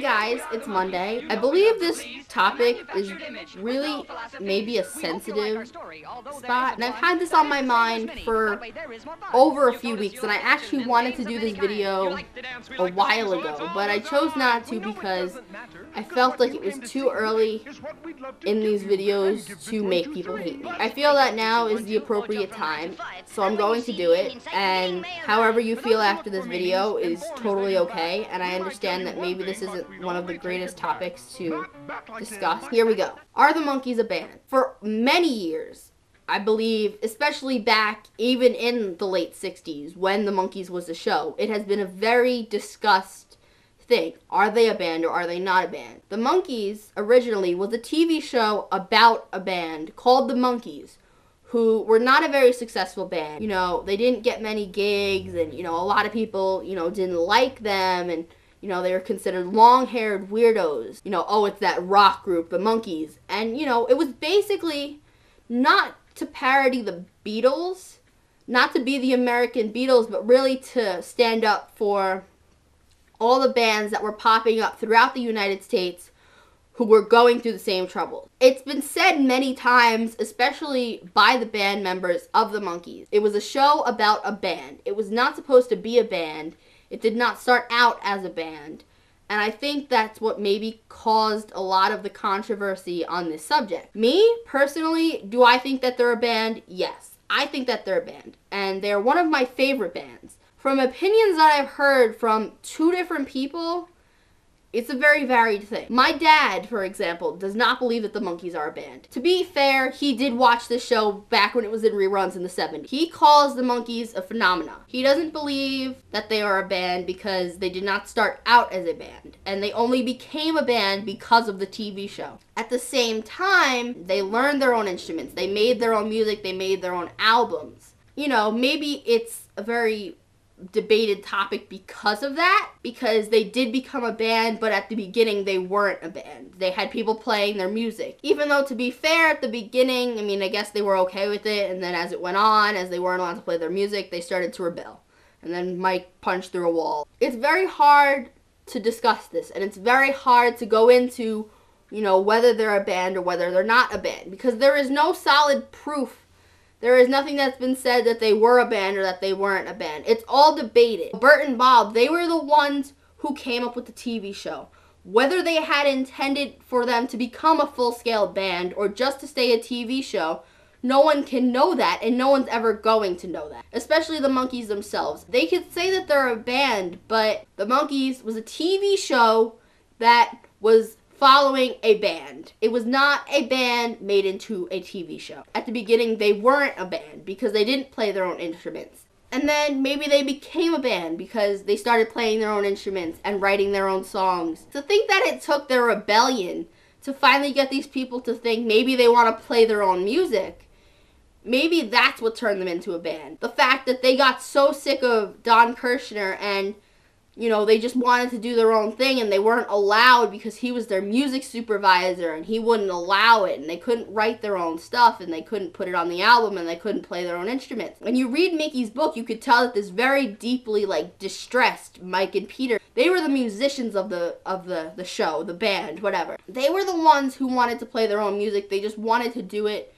Hey guys, it's Monday. I believe this topic is really maybe a sensitive spot, and I've had this on my mind for over a few weeks, and I actually wanted to do this video a while ago, but I chose not to because I felt like it was too early in these videos to make people hate me. I feel that now is the appropriate time, so I'm going to do it, and however you feel after this video is totally okay, and I understand that maybe this isn't one of the greatest topics to discuss. Here we go. Are the Monkees a band? For many years, I believe, especially back even in the late 60s when the Monkees was a show, it has been a very discussed thing. Are they a band or are they not a band? The Monkees originally was a TV show about a band called the Monkees, who were not a very successful band. You know, they didn't get many gigs, and, you know, a lot of people, you know, didn't like them, and, you know, they were considered long-haired weirdos. You know, oh, it's that rock group, the Monkees. And, you know, it was basically not to parody the Beatles, not to be the American Beatles, but really to stand up for all the bands that were popping up throughout the United States who were going through the same troubles. It's been said many times, especially by the band members of the Monkees. It was a show about a band. It was not supposed to be a band. It did not start out as a band. And I think that's what maybe caused a lot of the controversy on this subject. Me, personally, do I think that they're a band? Yes. I think that they're a band. And they're one of my favorite bands. From opinions that I've heard from two different people, it's a very varied thing. My dad, for example, does not believe that the Monkees are a band. To be fair, he did watch this show back when it was in reruns in the 70s. He calls the Monkees a phenomenon. He doesn't believe that they are a band because they did not start out as a band, and they only became a band because of the TV show. At the same time, they learned their own instruments. They made their own music. They made their own albums. You know, maybe it's a very debated topic because of that, because they did become a band, but at the beginning they weren't a band. They had people playing their music. Even though, to be fair, at the beginning, I mean, I guess they were okay with it, and then as it went on, as they weren't allowed to play their music, they started to rebel. And then Mike punched through a wall. It's very hard to discuss this, and it's very hard to go into, you know, whether they're a band or whether they're not a band, because there is no solid proof. There is nothing that's been said that they were a band or that they weren't a band. It's all debated. Bert and Bob, they were the ones who came up with the TV show. Whether they had intended for them to become a full-scale band or just to stay a TV show, no one can know that, and no one's ever going to know that. Especially the Monkees themselves. They could say that they're a band, but the Monkees was a TV show that was following a band. It was not a band made into a TV show. At the beginning, they weren't a band because they didn't play their own instruments. And then maybe they became a band because they started playing their own instruments and writing their own songs. To think that it took their rebellion to finally get these people to think maybe they want to play their own music, maybe that's what turned them into a band. The fact that they got so sick of Don Kirshner and, you know, they just wanted to do their own thing, and they weren't allowed because he was their music supervisor and he wouldn't allow it, and they couldn't write their own stuff, and they couldn't put it on the album, and they couldn't play their own instruments. When you read Mickey's book, you could tell that this very deeply, like, distressed Mike and Peter. They were the musicians of the show, the band, whatever. They were the ones who wanted to play their own music. They just wanted to do it,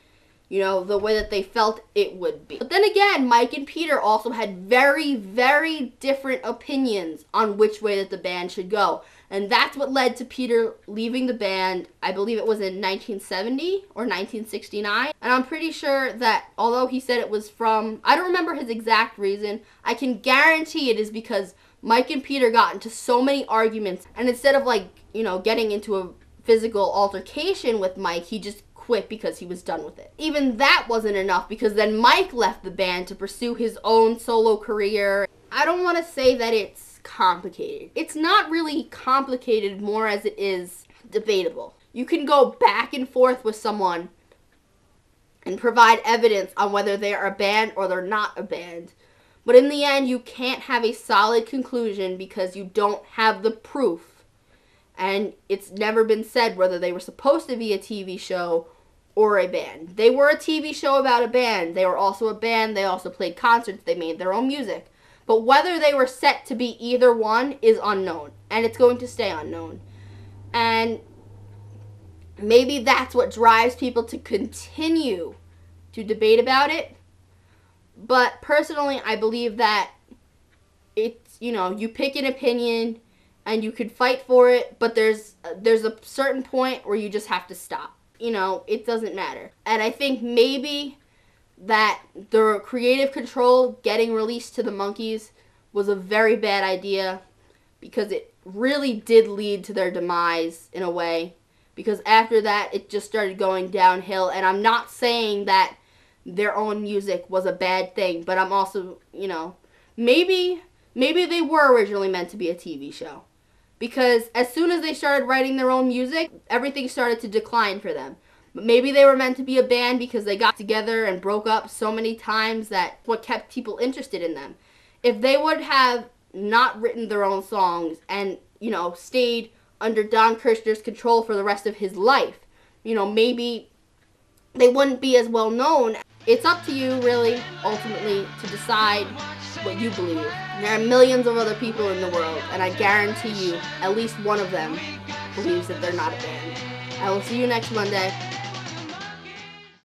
you know, the way that they felt it would be. But then again, Mike and Peter also had very, very different opinions on which way that the band should go. And that's what led to Peter leaving the band, I believe it was in 1970 or 1969. And I'm pretty sure that although he said it was from, I don't remember his exact reason, I can guarantee it is because Mike and Peter got into so many arguments. And instead of, like, you know, getting into a physical altercation with Mike, he just quit because he was done with it. Even that wasn't enough because then Mike left the band to pursue his own solo career. I don't want to say that it's complicated. It's not really complicated more as it is debatable. You can go back and forth with someone and provide evidence on whether they are a band or they're not a band. But in the end, you can't have a solid conclusion because you don't have the proof. And it's never been said whether they were supposed to be a TV show or a band. They were a TV show about a band. They were also a band. They also played concerts. They made their own music. But whether they were set to be either one is unknown. And it's going to stay unknown. And maybe that's what drives people to continue to debate about it. But personally, I believe that it's, you pick an opinion and you could fight for it, but there's a certain point where you just have to stop. It doesn't matter. And I think maybe that the creative control getting released to the monkeys was a very bad idea, because it really did lead to their demise in a way. Because after that, it just started going downhill. And I'm not saying that their own music was a bad thing, but I'm also, maybe they were originally meant to be a TV show. Because as soon as they started writing their own music, everything started to decline for them. But maybe they were meant to be a band because they got together and broke up so many times that what kept people interested in them. If they would have not written their own songs and, stayed under Don Kirshner's control for the rest of his life, maybe they wouldn't be as well known. It's up to you, really, ultimately, to decide what you believe. There are millions of other people in the world, and I guarantee you, at least one of them believes that they're not a band. I will see you next Monday.